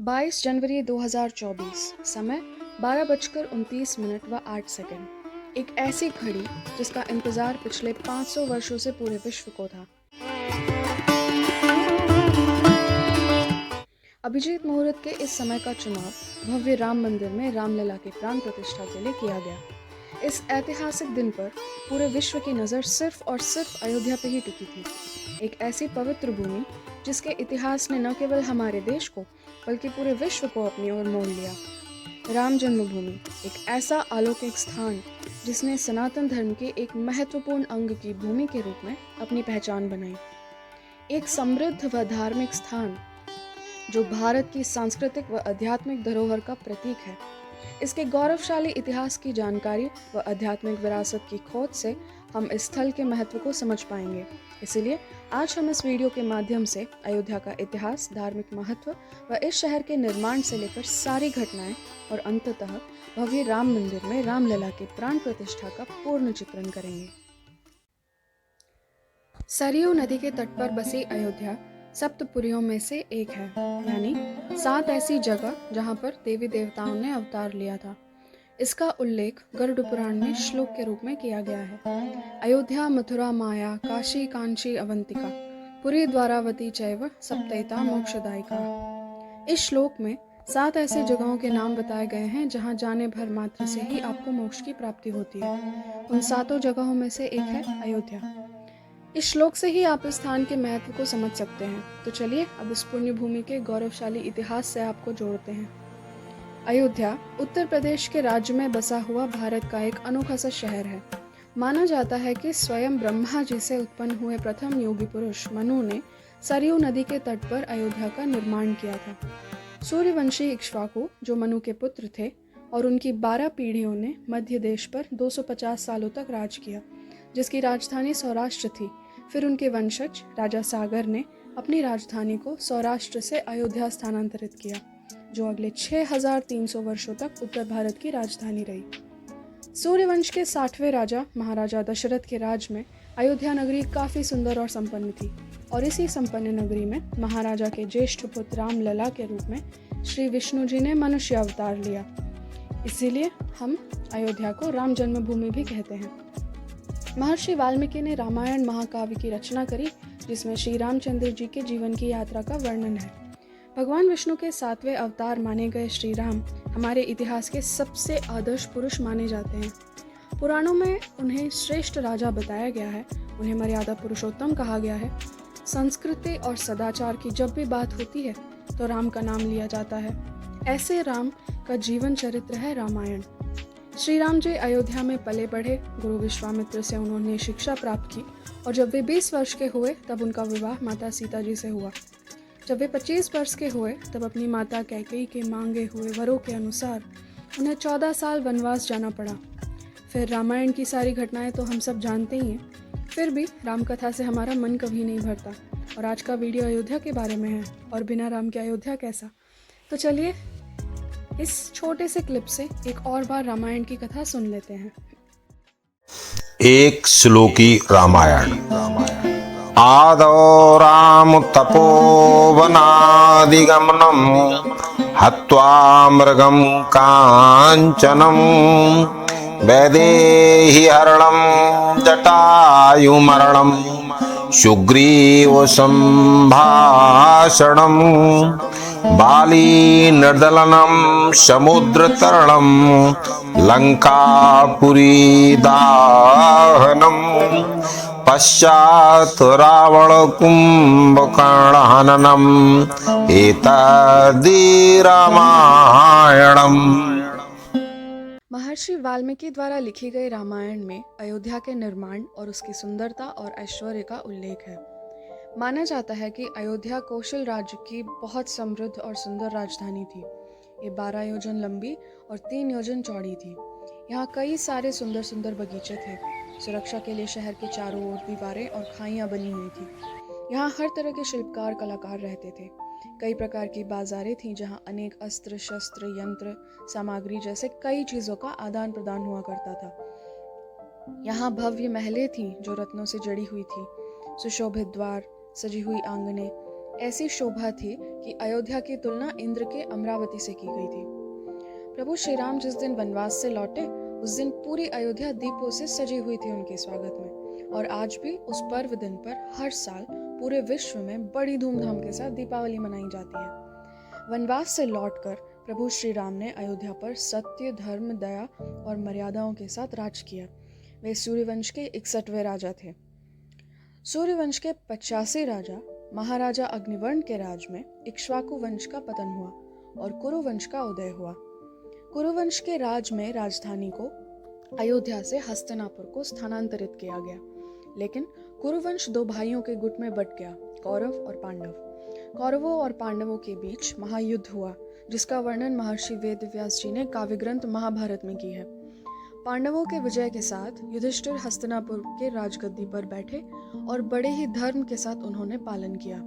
22 जनवरी 2024, समय 12:29 व 8 एक ऐसी घड़ी जिसका इंतजार पिछले 500 वर्षों से पूरे विश्व को था। अभिजीत मुहूर्त के इस समय का चुनाव भव्य राम मंदिर में रामलला के प्राण प्रतिष्ठा के लिए किया गया। इस ऐतिहासिक दिन पर पूरे विश्व की नज़र सिर्फ और सिर्फ अयोध्या पे ही टिकी थी, एक ऐसी पवित्र भूमि जिसके इतिहास ने न केवल हमारे देश को बल्कि पूरे विश्व को अपनी ओर मोड़ लिया। राम जन्मभूमि एक ऐसा अलौकिक स्थान जिसने सनातन धर्म के एक महत्वपूर्ण अंग की भूमि के रूप में अपनी पहचान बनाई। एक समृद्ध व धार्मिक स्थान जो भारत की सांस्कृतिक व आध्यात्मिक धरोहर का प्रतीक है। इसके गौरवशाली इतिहास की जानकारी व आध्यात्मिक विरासत की खोज से हम इस स्थल के महत्व को समझ पाएंगे। इसीलिए आज हम इस वीडियो के माध्यम से अयोध्या का इतिहास, धार्मिक महत्व व इस शहर के निर्माण से लेकर सारी घटनाएं और अंततः भव्य राम मंदिर में रामलला के प्राण प्रतिष्ठा का पूर्ण चित्रण करेंगे। सरयू नदी के तट पर बसी अयोध्या सप्तपुरियों में से एक है, यानी 7 ऐसी जगह जहां पर देवी देवताओं ने अवतार लिया था। इसका उल्लेख गरुड़ पुराण में श्लोक के रूप में किया गया है। अयोध्या, मथुरा, माया, काशी, कांची, अवंतिका, पुरी, द्वारावती चैव सप्तैता मोक्षदायिका। इस श्लोक में 7 ऐसी जगहों के नाम बताए गए हैं जहां जाने भर मात्र से ही आपको मोक्ष की प्राप्ति होती है। उन 7 जगहों में से एक है अयोध्या। इस श्लोक से ही आप इस स्थान के महत्व को समझ सकते हैं। तो चलिए अब इस पुण्य भूमि के गौरवशाली इतिहास से आपको जोड़ते हैं। अयोध्या उत्तर प्रदेश के राज्य में बसा हुआ भारत का एक अनोखा सा शहर है। माना जाता है कि स्वयं ब्रह्मा जी से उत्पन्न हुए प्रथम योगी पुरुष मनु ने सरयू नदी के तट पर अयोध्या का निर्माण किया था। सूर्यवंशी इक्ष्वाकु जो मनु के पुत्र थे और उनकी 12 पीढ़ियों ने मध्य देश पर 250 सालों तक राज किया, जिसकी राजधानी सौराष्ट्र थी। फिर उनके वंशज राजा सागर ने अपनी राजधानी को सौराष्ट्र से अयोध्या स्थानांतरित किया, जो अगले 6300 वर्षों तक उत्तर भारत की राजधानी रही। सूर्यवंश के 60वें राजा महाराजा दशरथ के राज में अयोध्या नगरी काफ़ी सुंदर और संपन्न थी, और इसी संपन्न नगरी में महाराजा के ज्येष्ठ पुत्र रामलला के रूप में श्री विष्णु जी ने मनुष्य अवतार लिया। इसीलिए हम अयोध्या को राम जन्मभूमि भी कहते हैं। महर्षि वाल्मीकि ने रामायण महाकाव्य की रचना करी, जिसमें श्री रामचंद्र जी के जीवन की यात्रा का वर्णन है। भगवान विष्णु के 7वें अवतार माने गए श्री राम हमारे इतिहास के सबसे आदर्श पुरुष माने जाते हैं। पुराणों में उन्हें श्रेष्ठ राजा बताया गया है, उन्हें मर्यादा पुरुषोत्तम कहा गया है। संस्कृति और सदाचार की जब भी बात होती है तो राम का नाम लिया जाता है। ऐसे राम का जीवन चरित्र है रामायण। श्री राम जी अयोध्या में पले बढ़े। गुरु विश्वामित्र से उन्होंने शिक्षा प्राप्त की, और जब वे 20 वर्ष के हुए तब उनका विवाह माता सीता जी से हुआ। जब वे 25 वर्ष के हुए तब अपनी माता कैकेयी के मांगे हुए वरों के अनुसार उन्हें 14 साल वनवास जाना पड़ा। फिर रामायण की सारी घटनाएं तो हम सब जानते ही हैं, फिर भी राम कथा से हमारा मन कभी नहीं भरता। और आज का वीडियो अयोध्या के बारे में है, और बिना राम के अयोध्या कैसा। तो चलिए इस छोटे से क्लिप से एक और बार रामायण की कथा सुन लेते हैं। एक श्लोकी रामायण। आदौ राम तपोवनादिगमनम् हत्वा मृगं काञ्चनं वैदेही हरणं जटायुमरणं सुग्रीव संभाषणं बाली निर्दलनं समुद्रतरणं लंकापुरी दाहनं पश्चात् रावण कुंभकर्ण हननम् एतद्धि रामायणम्। महर्षि वाल्मीकि द्वारा लिखी गई रामायण में अयोध्या के निर्माण और उसकी सुंदरता और ऐश्वर्य का उल्लेख है। माना जाता है कि अयोध्या कौशल राज्य की बहुत समृद्ध और सुंदर राजधानी थी। ये 12 योजन लंबी और 3 योजन चौड़ी थी। यहाँ कई सारे सुंदर सुंदर बगीचे थे। सुरक्षा के लिए शहर के चारों ओर दीवारें और खाइयाँ बनी हुई थी। यहाँ हर तरह के शिल्पकार कलाकार रहते थे। कई प्रकार की बाजारें थीं जहाँ अनेक अस्त्र शस्त्र यंत्र सामग्री जैसे कई चीज़ों का आदान प्रदान हुआ करता था। यहाँ भव्य महलें थीं जो रत्नों से जड़ी हुई थी। सुशोभित द्वार, सजी हुई आंगनें, ऐसी शोभा थी कि अयोध्या की तुलना इंद्र के अमरावती से की गई थी। प्रभु श्री राम जिस दिन वनवास से लौटे उस दिन पूरी अयोध्या दीपों से सजी हुई थी उनके स्वागत में, और आज भी उस पर्व दिन पर हर साल पूरे विश्व में बड़ी धूमधाम के साथ दीपावली मनाई जाती है। वनवास से लौटकर प्रभु श्री राम ने अयोध्या पर सत्य, धर्म, दया और मर्यादाओं के साथ राज किया। वे सूर्यवंश के 61वें राजा थे। सूर्यवंश के 85 राजा महाराजा अग्निवर्ण के राज में इक्ष्वाकु वंश का पतन हुआ और कुरुवंश का उदय हुआ। कुरुवंश के राज में राजधानी को अयोध्या से हस्तिनापुर को स्थानांतरित किया गया, लेकिन कुरुवंश दो भाइयों के गुट में बंट गया, कौरव और पांडव। कौरवों और पांडवों के बीच महायुद्ध हुआ, जिसका वर्णन महर्षि वेदव्यास जी ने काव्य ग्रंथ महाभारत में की है। पांडवों के विजय के साथ युधिष्ठिर हस्तिनापुर के राजगद्दी पर बैठे और बड़े ही धर्म के साथ उन्होंने पालन किया।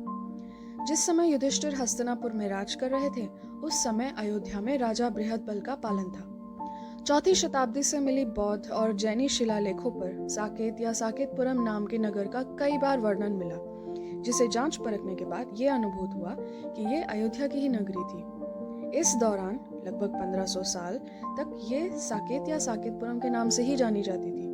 जिस समय युधिष्ठिर हस्तिनापुर में राज कर रहे थे उस समय अयोध्या में राजा बृहदबल का पालन था। 4वीं शताब्दी से मिली बौद्ध और जैनी शिलालेखों पर साकेत या साकेतपुरम नाम के नगर का कई बार वर्णन मिला, जिसे जांच परखने के बाद ये अनुभूत हुआ कि ये अयोध्या की ही नगरी थी। इस दौरान लगभग 1500 साल तक ये साकेत या साकेतपुरम के नाम से ही जानी जाती थी।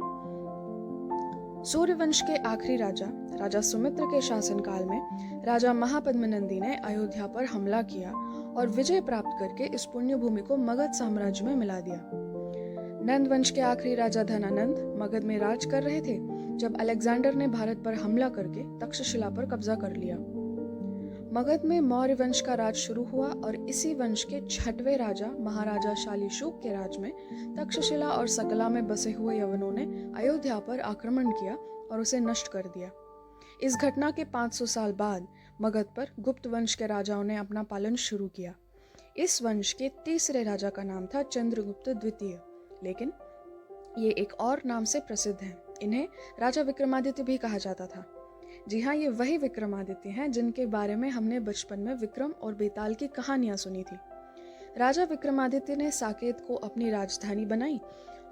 सूर्यवंश के आखिरी राजा सुमित्र के शासनकाल में राजा महापद्मनंदी ने अयोध्या पर हमला किया और विजय प्राप्त करके इस पुण्य भूमि को मगध साम्राज्य में मिला दिया। नंद वंश के आखिरी राजा धनानंद मगध में राज कर रहे थे जब अलेक्जेंडर ने भारत पर हमला करके तक्षशिला पर कब्जा कर लिया। मगध में मौर्य वंश का राज शुरू हुआ और इसी वंश के 6वें राजा महाराजा शालीशुक के राज में तक्षशिला और सकला में बसे हुए यवनों ने अयोध्या पर आक्रमण किया और उसे नष्ट कर दिया। इस घटना के 500 साल बाद मगध पर गुप्त वंश के राजाओं ने अपना पालन शुरू किया। इस वंश के तीसरे राजा का नाम था चंद्रगुप्त द्वितीय, लेकिन ये एक और नाम से प्रसिद्ध हैं। इन्हें राजा विक्रमादित्य भी कहा जाता था। जी हाँ, ये वही विक्रमादित्य हैं जिनके बारे में हमने बचपन में विक्रम और बेताल की कहानियां सुनी थी। राजा विक्रमादित्य ने साकेत को अपनी राजधानी बनाई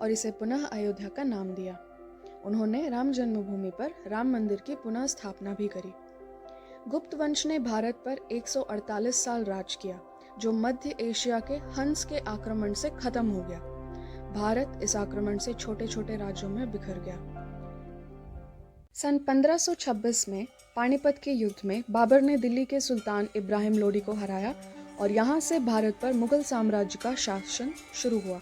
और इसे पुनः अयोध्या का नाम दिया। उन्होंने राम जन्मभूमि पर राम मंदिर की पुनः स्थापना भी करी। गुप्त वंश ने भारत पर 148 साल राज किया, जो मध्य एशिया के हंस के आक्रमण से खत्म हो गया। भारत इस आक्रमण से छोटे छोटे राज्यों में बिखर गया। सन 1526 में पानीपत के युद्ध में बाबर ने दिल्ली के सुल्तान इब्राहिम लोदी को हराया और यहाँ से भारत पर मुगल साम्राज्य का शासन शुरू हुआ।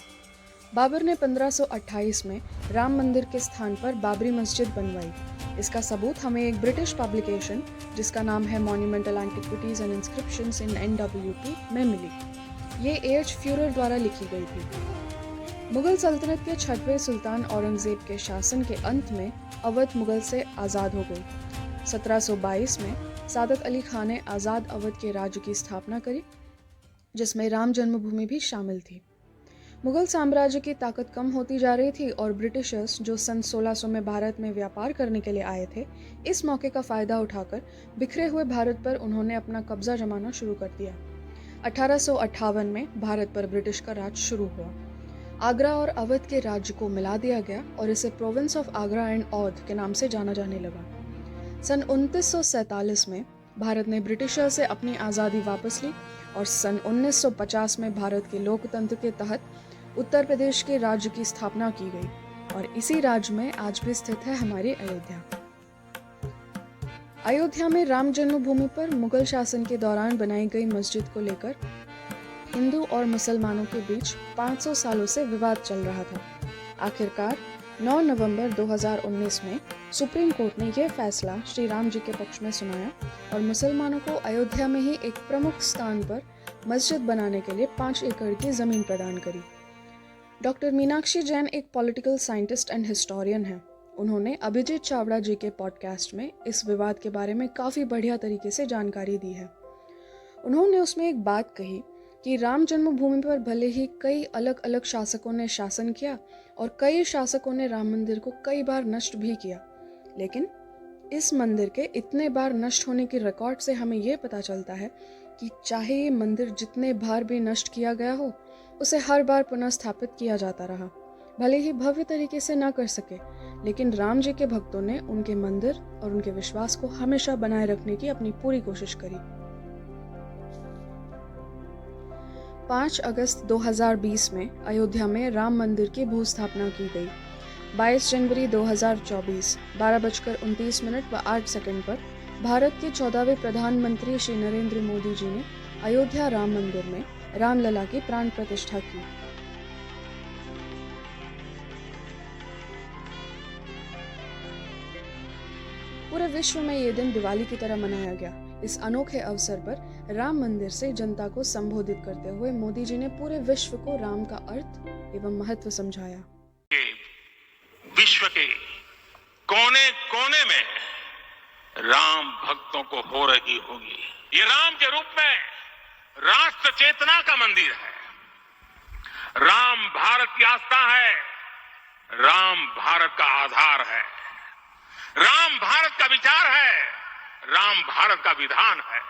बाबर ने 1528 में राम मंदिर के स्थान पर बाबरी मस्जिद बनवाई। इसका सबूत हमें एक ब्रिटिश पब्लिकेशन जिसका नाम है monumental antiquities and inscriptions in NWP में मिली। ये A.H. फ्यूरर द्वारा लिखी गई थी। मुगल सल्तनत के 6वें सुल्तान औरंगजेब के शासन के अंत में अवध मुगल से आज़ाद हो गई। 1722 में सादत अली खान ने आज़ाद अवध के राज्य की स्थापना करी, जिसमें राम जन्मभूमि भी शामिल थी। मुगल साम्राज्य की ताकत कम होती जा रही थी और ब्रिटिशर्स जो सन 1600 में भारत में व्यापार करने के लिए आए थे, इस मौके का फ़ायदा उठाकर बिखरे हुए भारत पर उन्होंने अपना कब्जा जमाना शुरू कर दिया। 1858 में भारत पर ब्रिटिश का राज शुरू हुआ। आगरा और अवध के राज्य को मिला दिया गया और इसे province of Agra and Aundh के नाम से जाना जाने लगा। सन 2947 में भारत ने ब्रिटिशर से अपनी आज़ादी वापस ली और सन 1950 में भारत के लोकतंत्र के तहत उत्तर प्रदेश के राज्य की स्थापना की गई और इसी राज्य में आज भी स्थित है हमारी अयोध्या। अयोध्या में राम जन्मभूमि पर मुगल शासन के दौरान बनाई गई मस्जिद को लेकर हिंदू और मुसलमानों के बीच 500 सालों से विवाद चल रहा था। आखिरकार 9 नवंबर 2019 में सुप्रीम कोर्ट ने यह फैसला श्री राम जी के पक्ष में सुनाया और मुसलमानों को अयोध्या में ही एक प्रमुख स्थान पर मस्जिद बनाने के लिए 5 एकड़ की जमीन प्रदान करी। डॉक्टर मीनाक्षी जैन एक पॉलिटिकल साइंटिस्ट एंड हिस्टोरियन हैं। उन्होंने अभिजीत चावड़ा जी के पॉडकास्ट में इस विवाद के बारे में काफ़ी बढ़िया तरीके से जानकारी दी है। उन्होंने उसमें एक बात कही कि राम जन्मभूमि पर भले ही कई अलग अलग शासकों ने शासन किया और कई शासकों ने राम मंदिर को कई बार नष्ट भी किया, लेकिन इस मंदिर के इतने बार नष्ट होने के रिकॉर्ड से हमें यह पता चलता है कि चाहे ये मंदिर जितने बार भी नष्ट किया गया हो, उसे हर बार पुनः स्थापित किया जाता रहा। भले ही भव्य तरीके से ना कर सके, लेकिन राम जी के भक्तों ने उनके मंदिर और उनके विश्वास को हमेशा बनाए रखने की अपनी पूरी कोशिश करी। 5 अगस्त 2020 में अयोध्या में राम मंदिर की भूस्थापना की गई। 22 जनवरी 2024 12:29 व 8 सेकंड पर भारत के 14वें प्रधानमंत्री श्री नरेंद्र मोदी जी ने अयोध्या राम मंदिर में रामलला की प्राण प्रतिष्ठा की। पूरे विश्व में ये दिन दिवाली की तरह मनाया गया। इस अनोखे अवसर पर राम मंदिर से जनता को संबोधित करते हुए मोदी जी ने पूरे विश्व को राम का अर्थ एवं महत्व समझाया। विश्व के कोने कोने में राम भक्तों को हो रही होगी। ये राम के रूप में राष्ट्र चेतना का मंदिर है। राम भारत की आस्था है। राम भारत का आधार है। राम भारत का विचार है। राम भारत का विधान है।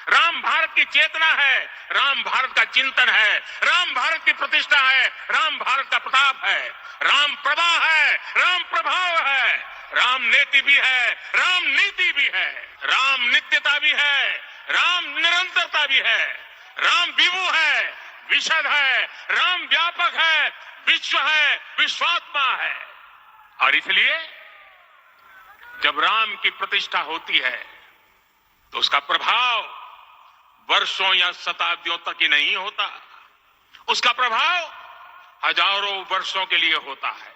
राम भारत की चेतना है। राम भारत का चिंतन है। राम भारत की प्रतिष्ठा है। राम भारत का प्रताप है। राम प्रभा है। राम प्रभाव है। राम नेति भी है। राम नीति भी है। राम नित्यता भी है। राम निरंतरता भी है। राम विभु है, विशद है। राम व्यापक है, विश्व है, विश्वात्मा है। और इसलिए जब राम की प्रतिष्ठा होती है तो उसका प्रभाव वर्षों या शताब्दियों तक ही नहीं होता। उसका प्रभाव हजारों वर्षों के लिए होता है।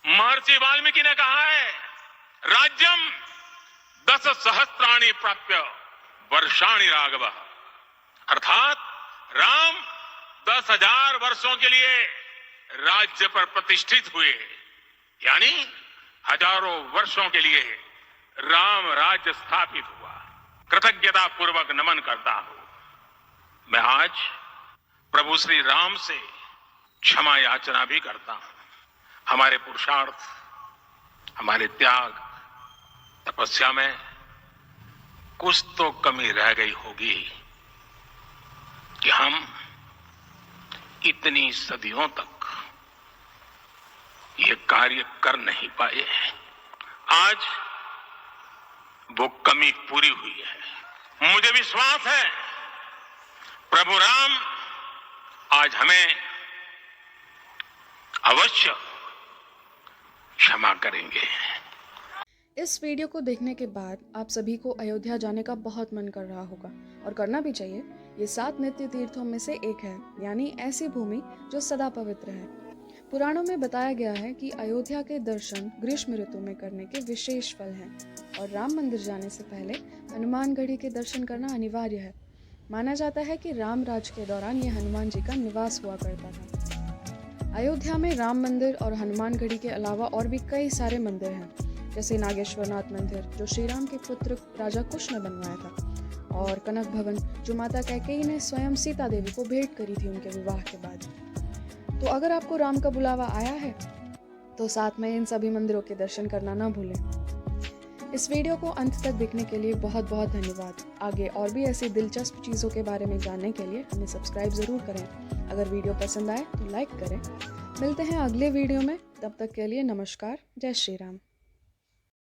महर्षि वाल्मीकि ने कहा है, राज्यम 10 सहस्त्राणि प्राप्य वर्षाणि राघव। अर्थात राम 10,000 वर्षों के लिए राज्य पर प्रतिष्ठित हुए, यानी हजारों वर्षों के लिए राम राज्य स्थापित हुआ। कृतज्ञता पूर्वक नमन करता हूं। मैं आज प्रभु श्री राम से क्षमा याचना भी करता हूं। हमारे पुरुषार्थ, हमारे त्याग, तपस्या में कुछ तो कमी रह गई होगी कि हम इतनी सदियों तक ये कार्य कर नहीं पाए। आज वो कमी पूरी हुई है। मुझे विश्वास है प्रभु राम आज हमें अवश्य क्षमा करेंगे। इस वीडियो को देखने के बाद आप सभी को अयोध्या जाने का बहुत मन कर रहा होगा, और करना भी चाहिए। ये 7 नित्य तीर्थों में से एक है, यानी ऐसी भूमि जो सदा पवित्र है। पुराणों में बताया गया है कि अयोध्या के दर्शन ग्रीष्म ऋतु में करने के विशेष फल हैं, और राम मंदिर जाने से पहले हनुमानगढ़ी के दर्शन करना अनिवार्य है। माना जाता है कि राम राज के दौरान ये हनुमान जी का निवास हुआ करता था। अयोध्या में राम मंदिर और हनुमानगढ़ी के अलावा और भी कई सारे मंदिर हैं, जैसे नागेश्वरनाथ मंदिर जो श्री राम के पुत्र राजा कुश ने बनवाया था, और कनक भवन जो माता कैकेयी ने स्वयं सीता देवी को भेंट करी थी उनके विवाह के बाद। तो अगर आपको राम का बुलावा आया है तो साथ में इन सभी मंदिरों के दर्शन करना ना भूलें। इस वीडियो को अंत तक देखने के लिए बहुत बहुत धन्यवाद। आगे और भी ऐसी दिलचस्प चीज़ों के बारे में जानने के लिए हमें सब्सक्राइब ज़रूर करें। अगर वीडियो पसंद आए तो लाइक करें। मिलते हैं अगले वीडियो में, तब तक के लिए नमस्कार। जय श्री राम।